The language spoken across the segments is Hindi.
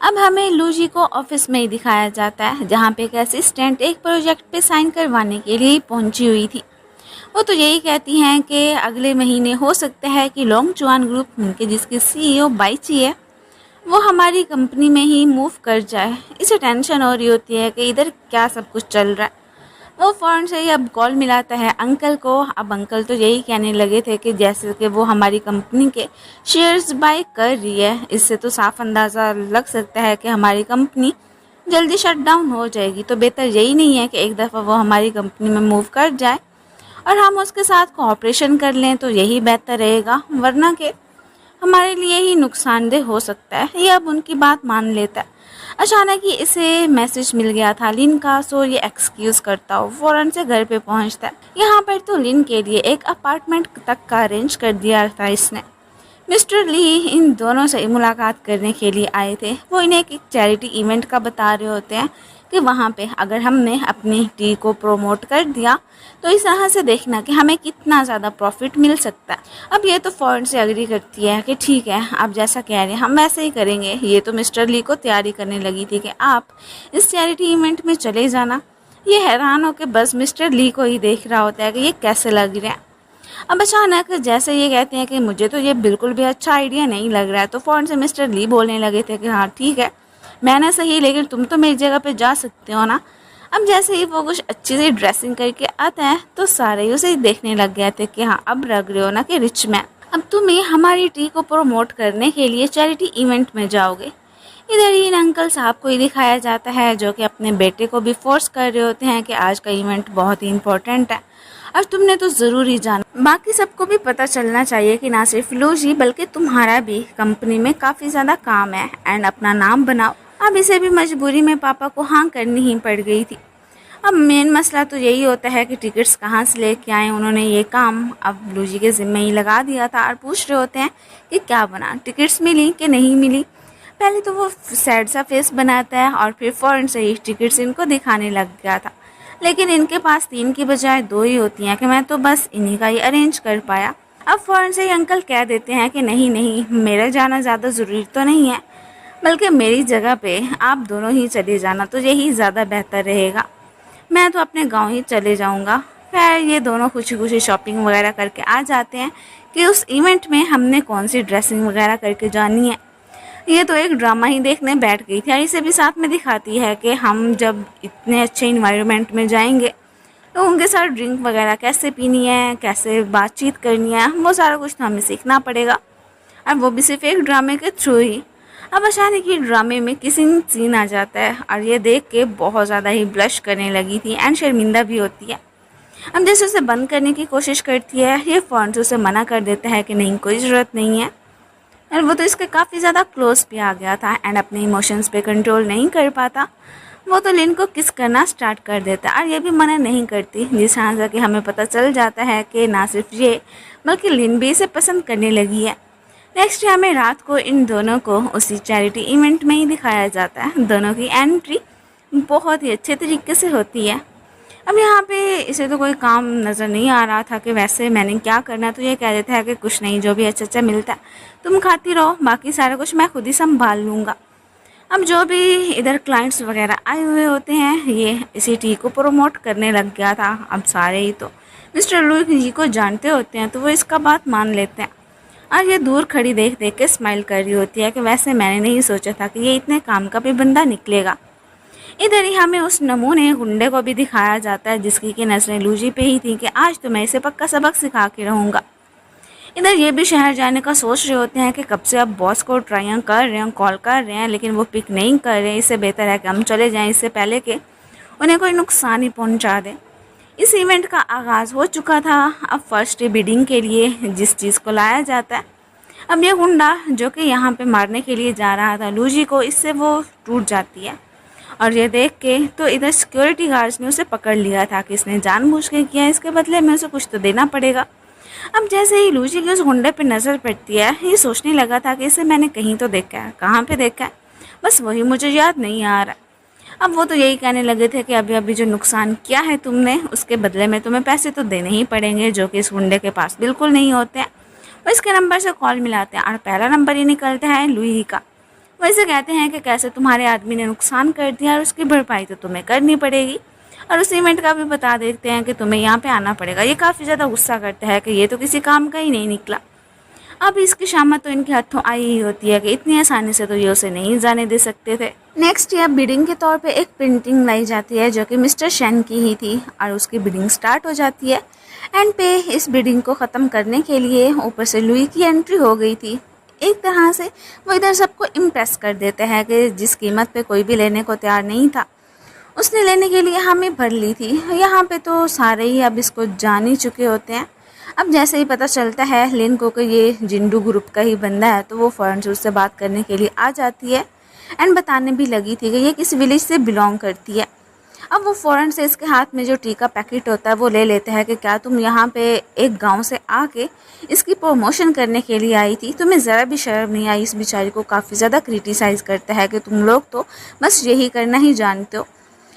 अब हमें लूजी को ऑफिस में ही दिखाया जाता है, जहाँ पे एक असिस्टेंट एक प्रोजेक्ट पे साइन करवाने के लिए पहुंची हुई थी। वो तो यही कहती हैं कि अगले महीने हो सकता है कि लोंगचुआन ग्रुप उनके जिसके सीईओ बाईची है वो हमारी कंपनी में ही मूव कर जाए। इसे टेंशन हो रही होती है कि इधर क्या सब कुछ चल रहा है। वो फ़ौरन से ही अब कॉल मिलाता है अंकल को। अब अंकल तो यही कहने लगे थे कि जैसे कि वो हमारी कंपनी के शेयर्स बाय कर रही है, इससे तो साफ अंदाज़ा लग सकता है कि हमारी कंपनी जल्दी शट डाउन हो जाएगी। तो बेहतर यही नहीं है कि एक दफ़ा वो हमारी कंपनी में मूव कर जाए और हम उसके साथ कोऑपरेशन कर लें, तो यही बेहतर रहेगा, वरना के हमारे लिए ही नुकसानदेह हो सकता है। ये अब उनकी बात मान लेता है। अचानक ही इसे मैसेज मिल गया था लिन का, सो ये एक्सक्यूज़ करता हो फ़ौरन से घर पे पहुंचता है। यहाँ पर तो लिन के लिए एक अपार्टमेंट तक का अरेंज कर दिया था इसने। मिस्टर ली इन दोनों से मुलाकात करने के लिए आए थे। वो इन्हें एक चैरिटी इवेंट का बता रहे होते हैं कि वहाँ पे अगर हमने अपनी टी को प्रोमोट कर दिया तो इस तरह से देखना कि हमें कितना ज़्यादा प्रॉफिट मिल सकता है। अब ये तो फ़ौरन से एग्री करती है कि ठीक है, आप जैसा कह रहे हैं हम वैसे ही करेंगे। ये तो मिस्टर ली को तैयारी करने लगी थी कि आप इस चैरिटी इवेंट में चले जाना। ये हैरान हो के बस मिस्टर ली को ही देख रहा होता है कि ये कैसे लग रहा है। अब अचानक जैसे ये कहते हैं कि मुझे तो ये बिल्कुल भी अच्छा आइडिया नहीं लग रहा है, तो फ़ौरन से मिस्टर ली बोलने लगे थे कि हाँ ठीक है, मैंने सही, लेकिन तुम तो मेरी जगह पे जा सकते हो ना। अब जैसे ही वो कुछ अच्छी सी ड्रेसिंग करके आता है तो सारे ही उसे देखने लग गए थे कि हाँ अब लग रहे हो ना कि रिच मैन। अब तुम्हें हमारी टी को प्रमोट करने के लिए चैरिटी इवेंट में जाओगे। इधर ही इन अंकल साहब को ही दिखाया जाता है जो कि अपने बेटे को भी फोर्स कर रहे होते हैं कि आज का इवेंट बहुत ही इम्पोर्टेंट है और तुमने तो ज़रूर ही जाना। बाकी सबको भी पता चलना चाहिए कि ना सिर्फ लूजी बल्कि तुम्हारा भी कंपनी में काफ़ी ज़्यादा काम है एंड अपना नाम बनाओ। अब इसे भी मजबूरी में पापा को हाँ करनी ही पड़ गई थी। अब मेन मसला तो यही होता है कि टिकट्स कहाँ से लेके आए। उन्होंने ये काम अब लूजी के ज़िम्मे ही लगा दिया था और पूछ रहे होते हैं कि क्या बना, टिकट्स मिली कि नहीं मिली। पहले तो वो सैड सा फेस बनाता है और फिर फ़ौरन से ही टिकट्स इनको दिखाने लग गया था, लेकिन इनके पास 3 की बजाय 2 ही होती हैं कि मैं तो बस इन्हीं का ही अरेंज कर पाया। अब फ़ौरन से ही अंकल कह देते हैं कि नहीं नहीं, मेरा जाना ज़्यादा ज़रूरी तो नहीं है, बल्कि मेरी जगह पे आप दोनों ही चले जाना तो यही ज़्यादा बेहतर रहेगा। मैं तो अपने गांव ही चले जाऊंगा। खैर ये दोनों खुशी खुशी शॉपिंग वगैरह करके आ जाते हैं कि उस इवेंट में हमने कौन सी ड्रेसिंग वगैरह करके जानी है। ये तो एक ड्रामा ही देखने बैठ गई थी और इसे भी साथ में दिखाती है कि हम जब इतने अच्छे इन्वायरमेंट में जाएंगे तो उनके साथ ड्रिंक वगैरह कैसे पीनी है, कैसे बातचीत करनी है, वो सारा कुछ तो हमें सीखना पड़ेगा, और वो भी सिर्फ एक ड्रामे के थ्रू ही। अब अचानक ही ड्रामे में किसिंग सीन आ जाता है और ये देख के बहुत ज़्यादा ही ब्लश करने लगी थी एंड शर्मिंदा भी होती है। अब जैसे उसे बंद करने की कोशिश करती है, ये फ़ौरन से उसे मना कर देता है कि नहीं कोई ज़रूरत नहीं है। और वो तो इसके काफ़ी ज़्यादा क्लोज भी आ गया था एंड अपने इमोशंस पे कंट्रोल नहीं कर पाता। वो तो लिन को किस करना स्टार्ट कर देता है और ये भी मना नहीं करती, जिस तरह से कि हमें पता चल जाता है कि ना सिर्फ ये बल्कि लिन भी इसे पसंद करने लगी है। नेक्स्ट हमें रात को इन दोनों को उसी चैरिटी इवेंट में ही दिखाया जाता है। दोनों की एंट्री बहुत ही अच्छे तरीके से होती है। अब यहाँ पे इसे तो कोई काम नज़र नहीं आ रहा था कि वैसे मैंने क्या करना है, तो ये कह देता है कि कुछ नहीं, जो भी अच्छा अच्छा मिलता है तुम खाती रहो, बाकी सारा कुछ मैं खुद ही संभाल लूँगा। अब जो भी इधर क्लाइंट्स वगैरह आए हुए होते हैं, ये इसी टी को प्रमोट करने लग गया था। अब सारे ही तो मिस्टर लुई जी को जानते होते हैं, तो वो इसका बात मान लेते हैं और ये दूर खड़ी देख देख के स्माइल कर रही होती है कि वैसे मैंने नहीं सोचा था कि ये इतने काम का भी बंदा निकलेगा। इधर ही हमें उस नमूने गुंडे को भी दिखाया जाता है जिसकी कि नज़रें लूजी पे ही थी कि आज तो मैं इसे पक्का सबक सिखा के रहूँगा। इधर ये भी शहर जाने का सोच रहे होते हैं कि कब से अब बॉस को ट्राई कर रहे हैं, कॉल कर रहे हैं, लेकिन वो पिक नहीं कर रहे हैं। इससे बेहतर है कि हम चले जाएं इससे पहले कि उन्हें कोई नुकसान ही पहुंचा दें। इस इवेंट का आगाज़ हो चुका था। अब फर्स्ट बिडिंग के लिए जिस चीज़ को लाया जाता है, अब ये गुंडा जो कि यहाँ पे मारने के लिए जा रहा था लूजी को, इससे वो टूट जाती है और ये देख के तो इधर सिक्योरिटी गार्ड्स ने उसे पकड़ लिया था कि इसने जानबूझ के किया, इसके बदले में उसे कुछ तो देना पड़ेगा। अब जैसे ही लूजी की उस गुंडे पे नज़र पड़ती है, ये सोचने लगा था कि इसे मैंने कहीं तो देखा है, कहाँ पे देखा है, बस वही मुझे याद नहीं आ रहा। अब वो तो यही कहने लगे थे कि अभी अभी जो नुकसान किया है तुमने, उसके बदले में तुम्हें पैसे तो देने ही पड़ेंगे, जो कि इस गुंडे के पास बिल्कुल नहीं होते हैं। वो इसके नंबर से कॉल मिलाते हैं और पहला नंबर ही निकलता है लुई का। वैसे कहते हैं कि कैसे तुम्हारे आदमी ने नुकसान कर दिया और उसकी भरपाई तो तुम्हें करनी पड़ेगी, और उस इवेंट का भी बता देते हैं कि तुम्हें यहाँ पे आना पड़ेगा। ये काफ़ी ज़्यादा गुस्सा करता है कि ये तो किसी काम का ही नहीं निकला। अब इसकी शामत तो इनके हाथों आई ही होती है कि इतनी आसानी से तो ये उसे नहीं जाने दे सकते थे। नेक्स्ट यह बिडिंग के तौर पे एक प्रिंटिंग लाई जाती है जो कि मिस्टर शेन की ही थी, और उसकी बिडिंग स्टार्ट हो जाती है। एंड पे इस बिडिंग को ख़त्म करने के लिए ऊपर से लुई की एंट्री हो गई थी। एक तरह से वो इधर सबको इम्प्रेस कर देते हैं कि जिस कीमत पे कोई भी लेने को तैयार नहीं था, उसने लेने के लिए हमें भर ली थी। यहाँ पे तो सारे ही अब इसको जान ही चुके होते हैं। अब जैसे ही पता चलता है लिन को कि ये जिंडू ग्रुप का ही बंदा है, तो वो फ़ौरन से उससे बात करने के लिए आ जाती है एंड बताने भी लगी थी कि ये किस विलेज से बिलोंग करती है। अब वो फ़ौरन से इसके हाथ में जो टी का पैकेट होता है वो ले लेते हैं कि क्या तुम यहाँ पे एक गांव से आके इसकी प्रमोशन करने के लिए आई थी? तुम्हें ज़रा भी शर्म नहीं आई? इस बेचारी को काफ़ी ज़्यादा क्रिटिसाइज़ करता है कि तुम लोग तो बस यही करना ही जानते हो।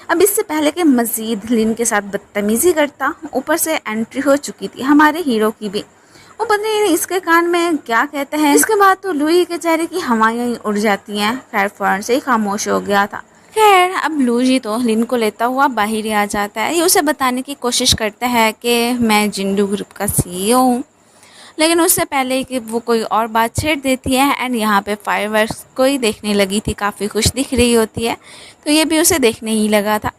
अब इससे पहले कि मज़ीद लिन के साथ बदतमीज़ी करता, ऊपर से एंट्री हो चुकी थी हमारे हीरो की भी। वो पता नहीं इसके कान में क्या कहते हैं। इसके बाद तो लुई के चेहरे की हवाएं ही उड़ जाती हैं। खैर फ़ौरन से ही खामोश हो गया था। खैर अब लुई तो लिन को लेता हुआ बाहर ही आ जाता है। ये उसे बताने की कोशिश करता है कि मैं जिंडू ग्रुप का CEO हूँ, लेकिन उससे पहले कि वो कोई और बात छेड़ देती है। एंड यहाँ पे फायरवर्क्स को ही देखने लगी थी, काफ़ी खुश दिख रही होती है, तो ये भी उसे देखने ही लगा था।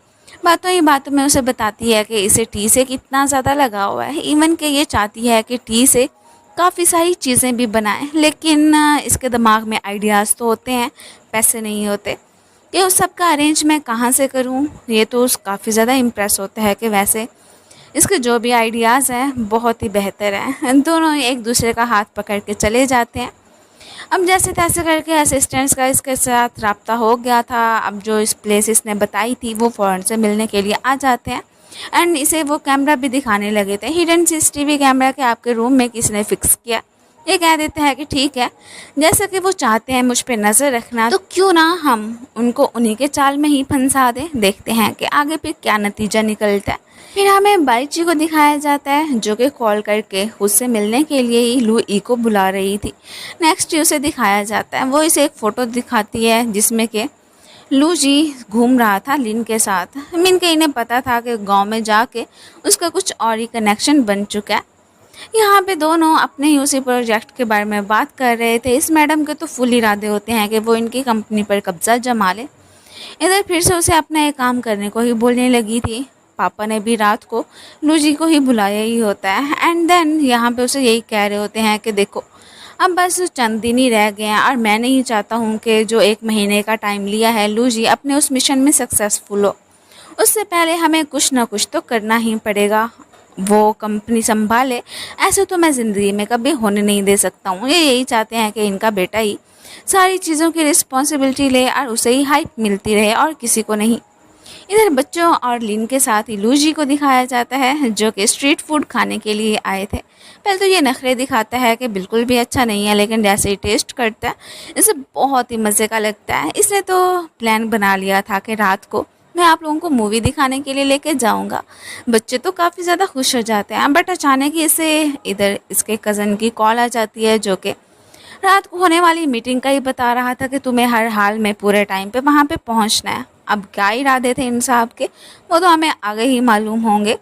बातों ही बातों में उसे बताती है कि इसे टी से कितना ज़्यादा लगा हुआ है, इवन कि ये चाहती है कि टी से काफ़ी सारी चीज़ें भी बनाए, लेकिन इसके दिमाग में आइडियाज़ तो होते हैं, पैसे नहीं होते कि उस सब का अरेंज मैं कहाँ से करूँ। ये तो उस काफ़ी ज़्यादा इम्प्रेस होता है कि वैसे इसके जो भी आइडियाज़ हैं बहुत ही बेहतर हैं। दोनों एक दूसरे का हाथ पकड़ के चले जाते हैं। अब जैसे तैसे करके असिस्टेंट्स का इसके साथ रब्ता हो गया था। अब जो इस प्लेस इसने बताई थी वो फ़ौरन से मिलने के लिए आ जाते हैं एंड इसे वो कैमरा भी दिखाने लगे थे, हिडन CCTV कैमरा के आपके रूम में किसने फ़िक्स किया। ये कह देते हैं कि ठीक है, जैसा कि वो चाहते हैं मुझ पे नज़र रखना, तो क्यों ना हम उनको उन्हीं के चाल में ही फंसा दें। देखते हैं कि आगे फिर क्या नतीजा निकलता है। फिर हमें बाइची को दिखाया जाता है जो कि कॉल करके उससे मिलने के लिए ही लुई को बुला रही थी। नेक्स्ट उसे दिखाया जाता है, वो इसे एक फ़ोटो दिखाती है जिसमें कि लू जी घूम रहा था लिन के साथ। मिन के इन्हें पता था कि गांव में जाके उसका कुछ और ही कनेक्शन बन चुका है। यहाँ पे दोनों अपने ही उसी प्रोजेक्ट के बारे में बात कर रहे थे। इस मैडम के तो फुल इरादे होते हैं कि वो इनकी कंपनी पर कब्जा जमा ले। इधर फिर से उसे अपना एक काम करने को ही बोलने लगी थी। पापा ने भी रात को लूजी को ही बुलाया ही होता है एंड देन यहाँ पे उसे यही कह रहे होते हैं कि देखो अब बस चंद दिन ही रह गए हैं और मैं नहीं चाहता हूँ कि जो 1 महीने का टाइम लिया है लूजी अपने उस मिशन में सक्सेसफुल हो। उससे पहले हमें कुछ ना कुछ तो करना ही पड़ेगा। वो कंपनी संभाले, ऐसे तो मैं ज़िंदगी में कभी होने नहीं दे सकता हूँ। ये यही चाहते हैं कि इनका बेटा ही सारी चीज़ों की रिस्पॉन्सिबिलिटी ले और उसे ही हाइप मिलती रहे और किसी को नहीं। इधर बच्चों और लिन के साथ ही लूजी को दिखाया जाता है जो कि स्ट्रीट फूड खाने के लिए आए थे। पहले तो ये नखरे दिखाता है कि बिल्कुल भी अच्छा नहीं है, लेकिन जैसे ही टेस्ट करता है इसे बहुत ही मज़े का लगता है। इसने तो प्लान बना लिया था कि रात को मैं आप लोगों को मूवी दिखाने के लिए लेके जाऊंगा। बच्चे तो काफ़ी ज़्यादा खुश हो जाते हैं, बट अचानक ही इसे इधर इसके कज़न की कॉल आ जाती है जो कि रात को होने वाली मीटिंग का ही बता रहा था कि तुम्हें हर हाल में पूरे टाइम पे वहाँ पे पहुँचना है। अब क्या इरादे थे इन साहब के वो तो हमें आगे ही मालूम होंगे।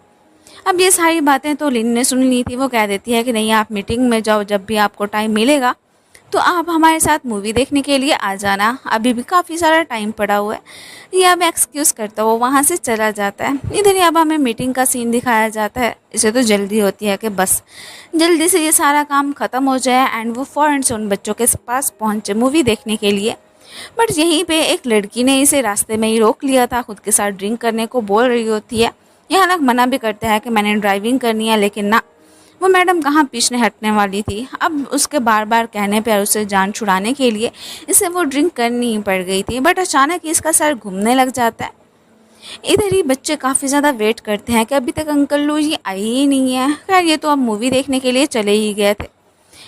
अब ये सारी बातें तो लिन ने सुन ली थी। वो कह देती है कि नहीं, आप मीटिंग में जाओ, जब भी आपको टाइम मिलेगा तो आप हमारे साथ मूवी देखने के लिए आ जाना, अभी भी काफ़ी सारा टाइम पड़ा हुआ है। ये अब एक्सक्यूज़ करता वो वहाँ से चला जाता है। इधर ही अब हमें मीटिंग का सीन दिखाया जाता है। इसे तो जल्दी होती है कि बस जल्दी से ये सारा काम ख़त्म हो जाए एंड वो फ़ौरन से उन बच्चों के पास पहुँचे मूवी देखने के लिए। बट यहीं पे एक लड़की ने इसे रास्ते में ही रोक लिया था, खुद के साथ ड्रिंक करने को बोल रही होती है। यह हालांकि मना भी करता है कि मैंने ड्राइविंग करनी है, लेकिन ना, वो मैडम कहाँ पीछे हटने वाली थी। अब उसके बार बार कहने पर उसे जान छुड़ाने के लिए इसे वो ड्रिंक करनी ही पड़ गई थी। बट अचानक इसका सर घूमने लग जाता है। इधर ही बच्चे काफ़ी ज़्यादा वेट करते हैं कि अभी तक अंकल लूजी आई ही नहीं है। खैर ये तो अब मूवी देखने के लिए चले ही गए थे।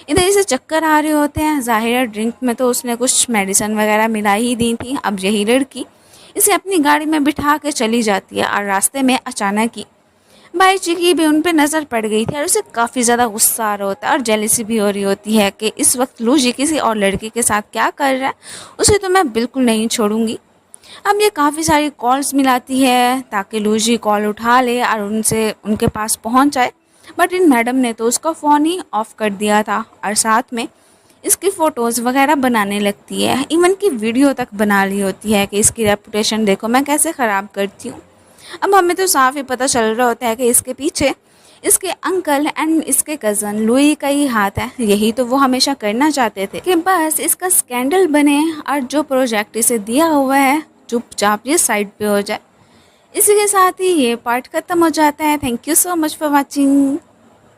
इधर इसे चक्कर आ रहे होते हैं। ज़ाहिर है ड्रिंक में तो उसने कुछ मेडिसिन वगैरह मिला ही दी थी। अब यही लड़की इसे अपनी गाड़ी में बिठा के चली जाती है और रास्ते में अचानक ही बाईची की भी उन पे नज़र पड़ गई थी और उसे काफ़ी ज़्यादा गुस्सा आ रहा होता है और जेलिसी भी हो रही होती है कि इस वक्त लूजी किसी और लड़के के साथ क्या कर रहा है, उसे तो मैं बिल्कुल नहीं छोड़ूंगी। अब ये काफ़ी सारी कॉल्स मिलाती है ताकि लूजी कॉल उठा ले और उनसे उनके पास पहुंच जाए, बट इन मैडम ने तो उसका फ़ोन ही ऑफ कर दिया था और साथ में इसकी फ़ोटोज़ वगैरह बनाने लगती है, इवन की वीडियो तक बना ली होती है कि इसकी रेपुटेशन देखो मैं कैसे ख़राब करती हूँ। अब हमें तो साफ ही पता चल रहा होता है कि इसके पीछे इसके अंकल एंड इसके कज़न लुई का ही हाथ है। यही तो वो हमेशा करना चाहते थे कि बस इसका स्कैंडल बने और जो प्रोजेक्ट इसे दिया हुआ है चुपचाप ये साइड पे हो जाए। इसी के साथ ही ये पार्ट ख़त्म हो जाता है। Thank you so much for watching.